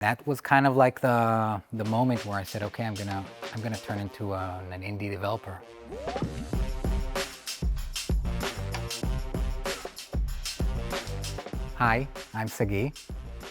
That was kind of like the moment where I said, okay, I'm gonna turn into an indie developer. Hi, I'm Sagie.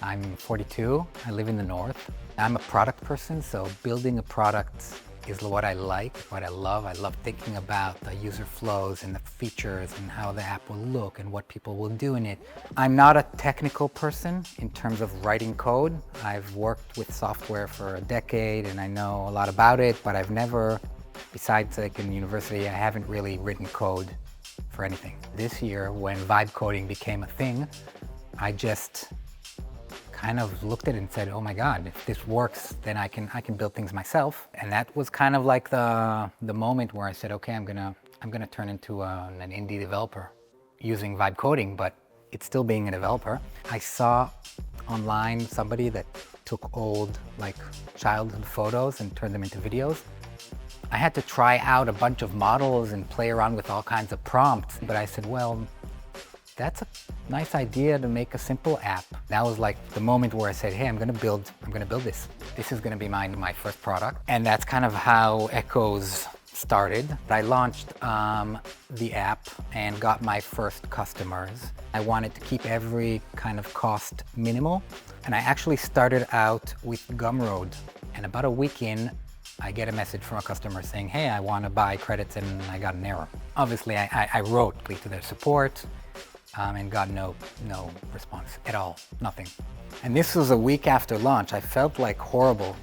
I'm 42. I live in the north. I'm a product person, so building a product is what I like, what I love. I love thinking about the user flows and the features and how the app will look and what people will do in it. I'm not a technical person in terms of writing code. I've worked with software for a decade and I know a lot about it, but I've never, besides like in university, I haven't really written code for anything. This year, when vibe coding became a thing, I just kind of looked at it and said, oh my God, if this works, then I can build things myself. And that was kind of like the moment where I said, okay, I'm gonna turn into an indie developer using vibe coding, but it's still being a developer. I saw online somebody that took old like childhood photos and turned them into videos. I had to try out a bunch of models and play around with all kinds of prompts, but I said, well, that's a nice idea to make a simple app. That was like the moment where I said, hey, I'm gonna build this. This is gonna be my first product. And that's kind of how Echoes started. I launched the app and got my first customers. I wanted to keep every kind of cost minimal. And I actually started out with Gumroad. And about a week in, I get a message from a customer saying, hey, I wanna buy credits and I got an error. Obviously, I wrote to their support, and got no response at all, nothing. And this was a week after launch. I felt like horrible.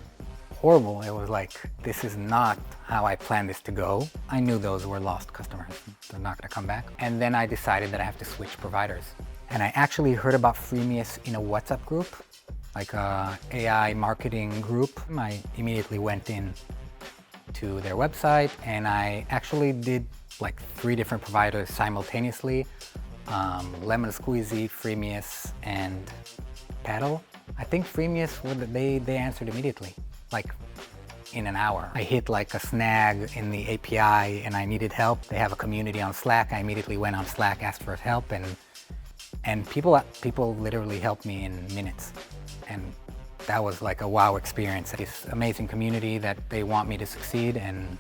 It was like, this is not how I planned this to go. I knew those were lost customers. They're not gonna come back. And then I decided that I have to switch providers. And I actually heard about Freemius in a WhatsApp group, like a AI marketing group. I immediately went in to their website and I actually did like 3 different providers simultaneously. Lemon Squeezy, Freemius, and Paddle. I think Freemius, they answered immediately, like in an hour. I hit like a snag in the API and I needed help. They have a community on Slack. I immediately went on Slack, asked for help, and people literally helped me in minutes. And that was like a wow experience. This amazing community that they want me to succeed, and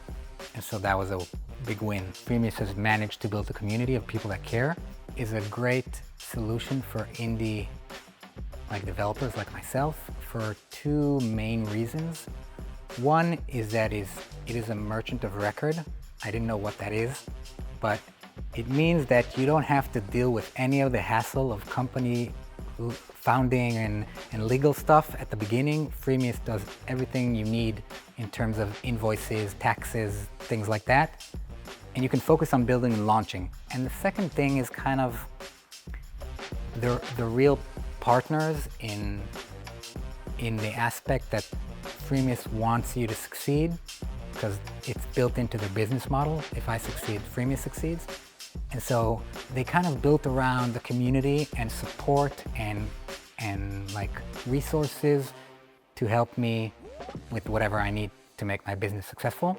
so that was a big win. Freemius has managed to build a community of people that care. Is a great solution for indie developers like myself for 2 main reasons. One is that it is a merchant of record. I didn't know what that is, but it means that you don't have to deal with any of the hassle of company founding and legal stuff at the beginning. Freemius does everything you need in terms of invoices, taxes, things like that. And you can focus on building and launching. And the second thing is kind of the real partners in the aspect that Freemius wants you to succeed, because it's built into their business model. If I succeed, Freemius succeeds. And so they kind of built around the community and support and like resources to help me with whatever I need to make my business successful.